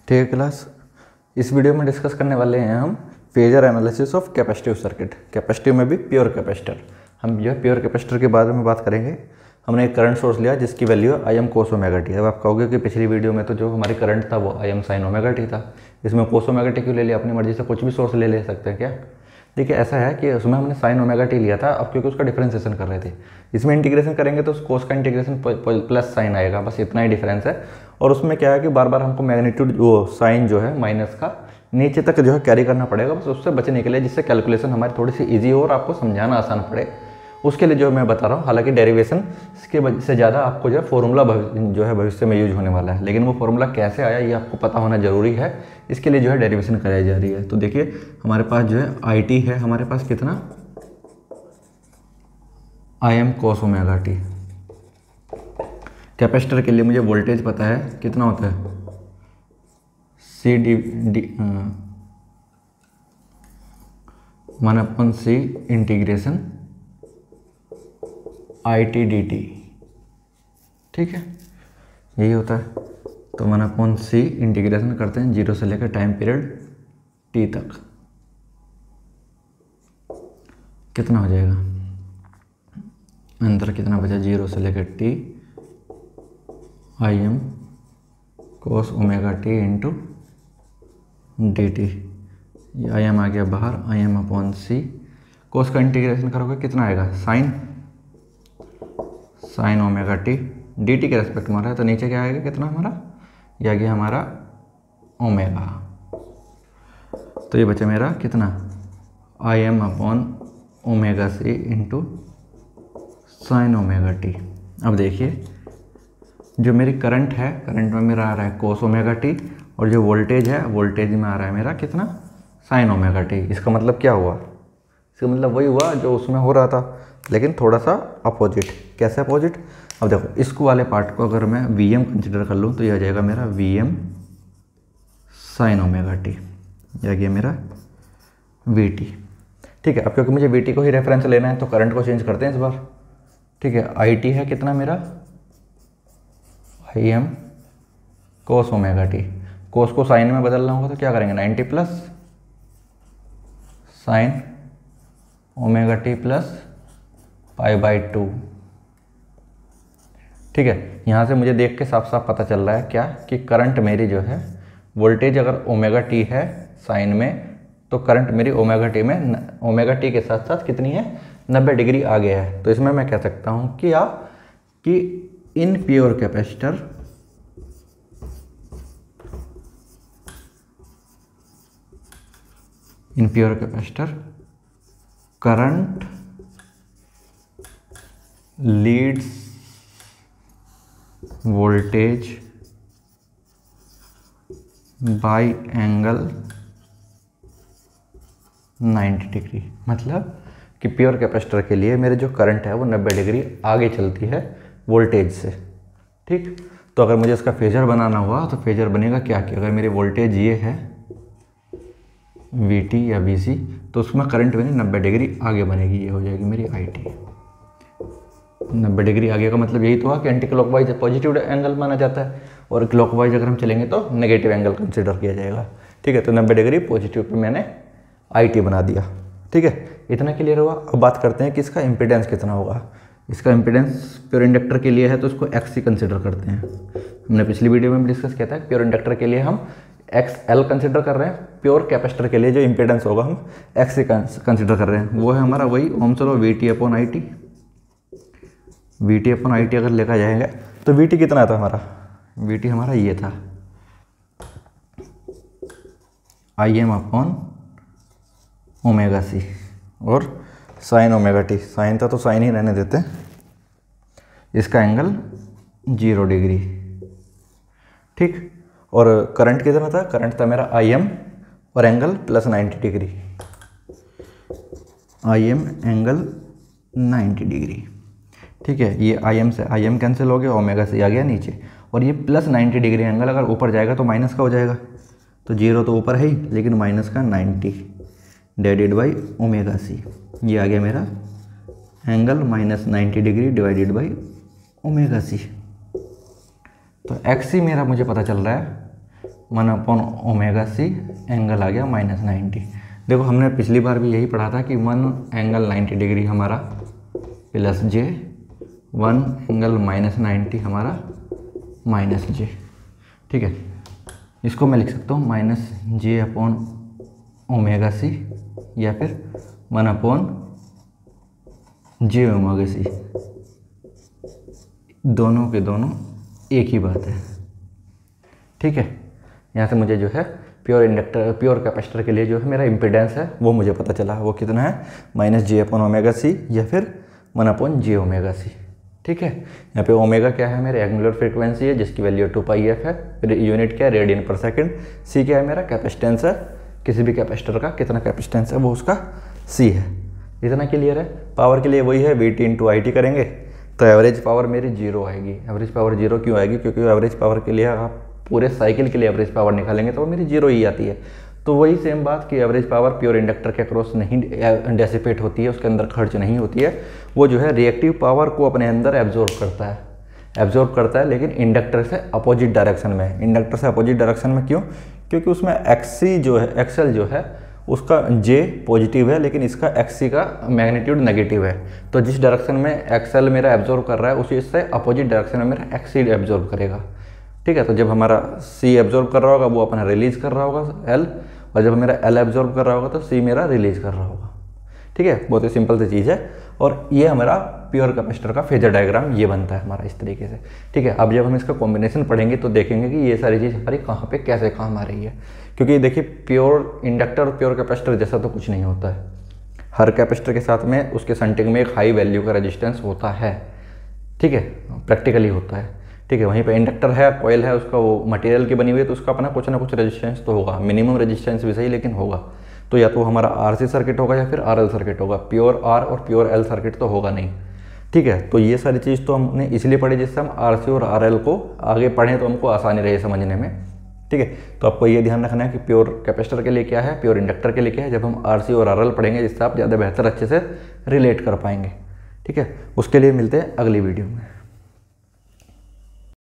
ठीक है क्लास, इस वीडियो में डिस्कस करने वाले हैं हम phasor analysis of capacitive circuit. Capacitive में भी प्योर कैपेसिटर। हम जो है प्योर कैपेसिटर के बारे में बात करेंगे। हमने एक करंट सोर्स लिया जिसकी value I am cos omega t. अब आप कहोगे कि पिछली वीडियो में तो जो हमारी करंट था वो I am sine omega T था, इसमें कोस ओमेगा टी क्यों ले लिया? अपनी मर्जी से कुछ भी सोर्स ले सकते हैं क्या? देखिए ऐसा है कि उसमें हमने साइन ओमेगा टी लिया था, अब क्योंकि उसका डिफरेंशिएशन कर रहे थे। इसमें इंटीग्रेशन करेंगे तो उस कोस का इंटीग्रेशन प्लस साइन आएगा, बस इतना ही डिफरेंस है। और उसमें क्या है कि बार बार हमको मैग्नीट्यूड वो साइन जो है माइनस का नीचे तक जो है कैरी करना पड़ेगा, बस उससे बचने के लिए, जिससे कैलकुलेशन हमारी थोड़ी सी ईजी हो और आपको समझाना आसान पड़े, उसके लिए जो मैं बता रहा हूँ। हालांकि डेरिवेशन के वजह से ज़्यादा आपको जो है फॉर्मूला जो है भविष्य में यूज होने वाला है, लेकिन वो फॉर्मूला कैसे आया ये आपको पता होना जरूरी है। इसके लिए जो है डेरिवेशन कराई जा रही है। तो देखिए हमारे पास जो है आई टी है, हमारे पास कितना I M cos omega t. Capacitor के लिए मुझे वोल्टेज पता है कितना होता है, C D 1/c integration I T D T. ठीक है, यही होता है। तो 1/c इंटीग्रेशन करते हैं 0 से लेकर टाइम पीरियड t तक, कितना हो जाएगा? अंदर कितना बचा? 0 से लेकर t I am cos omega T into D T. ये आई एम आ गया बाहर, आई एम अपॉन सी। कोस का इंटीग्रेशन करोगे कितना आएगा? Sign omega T D T के रेस्पेक्ट में आ रहा है, तो नीचे क्या आएगा? कितना हमारा? ये आ गया हमारा ओमेगा। तो ये बचा मेरा कितना? I M upon omega C into sine omega t. अब देखिए जो मेरी करंट है, करंट में मेरा आ रहा है कोस ओमेगा टी, और जो वोल्टेज है, वोल्टेज में आ रहा है मेरा कितना? Sign omega T. इसका मतलब क्या हुआ? इसका मतलब वही हुआ जो उसमें हो रहा था, लेकिन थोड़ा सा अपोजिट। कैसे अपोजिट? अब देखो इस वाले पार्ट को अगर मैं वी एम कंसिडर कर लूँ तो यह आ जाएगा मेरा V M sine omega t. यह आ गया मेरा वी टी। ठीक है, अब क्योंकि मुझे वी टी को ही रेफरेंस लेना है तो करंट को चेंज करते हैं इस बार। ठीक है, आई टी है कितना मेरा? I M cos omega T. Cos को साइन में बदलना होगा तो क्या करेंगे? 90 plus sine omega T plus π/2। ठीक है, यहाँ से मुझे देख के साफ साफ पता चल रहा है क्या कि करंट मेरी जो है, वोल्टेज अगर ओमेगा टी है साइन में, तो करंट मेरी ओमेगा टी में, ओमेगा टी के साथ साथ कितनी है? 90 डिग्री आगे है। तो इसमें मैं कह सकता हूँ कि in pure capacitor current Leeds voltage bye angle 90 degree. मतलब कि प्योर कैपेसिटर के लिए मेरे जो करंट है वो 90 डिग्री आगे चलती है वोल्टेज से। ठीक, तो अगर मुझे इसका फेजर बनाना हुआ तो फेजर बनेगा क्या कि अगर मेरी वोल्टेज ये है वी टी या वी सी, तो उसमें करंट मेरी 90 डिग्री आगे बनेगी। ये हो जाएगी मेरी आई टी। 90 डिग्री आगे का मतलब यही तो हुआ कि एंटी क्लॉकवाइज पॉजिटिव एंगल माना जाता है, और क्लॉकवाइज अगर हम चलेंगे तो नेगेटिव एंगल कंसिडर किया जाएगा। ठीक है, तो 90 डिग्री पॉजिटिव पे मैंने आई टी बना दिया। ठीक है, इतना क्लियर हुआ। अब बात करते हैं कि इसका इम्पीडेंस कितना होगा। इसका इम्पीडेंस प्योर इंडक्टर के लिए है तो उसको एक्स ही कंसिडर करते हैं। हमने पिछली वीडियो में भी डिस्कस किया था, प्योर इंडक्टर के लिए हम एक्स एल कंसिडर कर रहे हैं। प्योर कैपेसिटर के लिए जो इम्पीडेंस होगा हम एक्स ही कंसिडर कर रहे हैं। वो है हमारा वही Ohm's law we T upon I T. We T upon I T अगर लेकर जाएंगे तो वी टी कितना था हमारा? वी टी हमारा ये था I M upon omega C, और साइन ओमेगा टी। साइन था तो साइन ही रहने देते हैं। इसका एंगल 0 डिग्री। ठीक, और करंट कितना था? करंट था मेरा आई एम और angle plus 90 degree. I am angle 90 degree. ठीक है, ये आई एम से आई एम कैंसिल हो गया, ओमेगा से आ गया नीचे, और ये प्लस 90 डिग्री एंगल अगर ऊपर जाएगा तो माइनस का हो जाएगा। तो 0 तो ऊपर है ही, लेकिन माइनस का 90 डिवाइडेड बाई ओमेगा सी। ये आ गया मेरा angle minus 90 degree divided by omega C. तो एक्स ही मेरा मुझे पता चल रहा है 1/ωc एंगल आ गया -90। देखो हमने पिछली बार भी यही पढ़ा था कि 1 एंगल 90 डिग्री हमारा प्लस जे, 1 एंगल -90 हमारा माइनस जे। ठीक है, इसको मैं लिख सकता हूँ -j/ωc या फिर 1/jωc। दोनों के दोनों एक ही बात है। ठीक है, यहाँ से मुझे जो है प्योर कैपेसिटर के लिए जो है मेरा इम्पीडेंस है वो मुझे पता चला, वो कितना है -j/ωc या फिर 1/jωc। ठीक है, यहाँ पे ओमेगा क्या है, मेरे एंगुलर फ्रीक्वेंसी है जिसकी वैल्यू 2πf है, यूनिट क्या है रेडियन पर सेकंड, सी क्या है मेरा कैपेसिटेंस है, किसी भी कैपेसिटर का कितना कैपेसिटेंस है वो उसका सी है। इतना क्लियर है। पावर के लिए वही है VT/IT करेंगे तो एवरेज पावर मेरी 0 आएगी। एवरेज पावर 0 क्यों आएगी, क्योंकि एवरेज पावर के लिए आप पूरे साइकिल के लिए एवरेज पावर निकालेंगे तो वो मेरी 0 ही आती है। तो वही सेम बात कि एवरेज पावर प्योर इंडक्टर के अक्रॉस नहीं डेसिपेट होती है, उसके अंदर खर्च नहीं होती है, वो जो है रिएक्टिव पावर को अपने अंदर एब्जॉर्ब करता है लेकिन इंडक्टर से अपोजिट डायरेक्शन में। इंडक्टर से अपोजिट डायरेक्शन में क्यों, क्योंकि उसमें एक्सी जो है एक्सएल जो है उसका जे पॉजिटिव है लेकिन इसका एक्सी का मैग्नीट्यूड नेगेटिव है। तो जिस डायरेक्शन में एक्सएल मेरा एब्जॉर्ब कर रहा है उसी से अपोजिट डायरेक्शन में मेरा एक्सी एब्जॉर्ब करेगा। ठीक है, तो जब हमारा सी एब्जॉर्ब कर रहा होगा वो अपना रिलीज कर रहा होगा एल, और जब मेरा एल एब्जॉर्ब कर रहा होगा तो सी मेरा रिलीज कर रहा होगा। ठीक है, बहुत ही सिंपल सी चीज़ है। और ये हमारा प्योर कैपेसिटर का फेजर डायग्राम ये बनता है हमारा इस तरीके से। ठीक है, अब जब हम इसका कॉम्बिनेशन पढ़ेंगे तो देखेंगे कि ये सारी चीज़ हमारी कहाँ पे कैसे काम आ रही है। क्योंकि देखिए प्योर इंडक्टर और प्योर कैपेसिटर जैसा तो कुछ नहीं होता है। हर कैपेसिटर के साथ में उसके शंटिंग में एक हाई वैल्यू का रेजिस्टेंस होता है। ठीक है, प्रैक्टिकली होता है। ठीक है, वहीं पे इंडक्टर है, कॉइल है, उसका वो मटेरियल की बनी हुई है तो उसका अपना कुछ ना कुछ रेजिस्टेंस तो होगा, मिनिमम रेजिस्टेंस भी सही लेकिन होगा। तो या तो हमारा RC सर्किट होगा या फिर RL सर्किट होगा, प्योर R और प्योर L सर्किट तो होगा नहीं। ठीक है, तो ये सारी चीज़ तो हमने इसलिए पढ़ी जिससे हम RC और RL को आगे पढ़ें तो हमको आसानी रहे समझने में। ठीक है, तो आपको ये ध्यान रखना है कि प्योर कैपेसिटर के लिए क्या है, प्योर इंडक्टर के लिए क्या है, जब हम RC और RL पढ़ेंगे जिससे आप ज़्यादा बेहतर अच्छे से रिलेट कर पाएंगे। ठीक है, उसके लिए मिलते हैं अगली वीडियो में।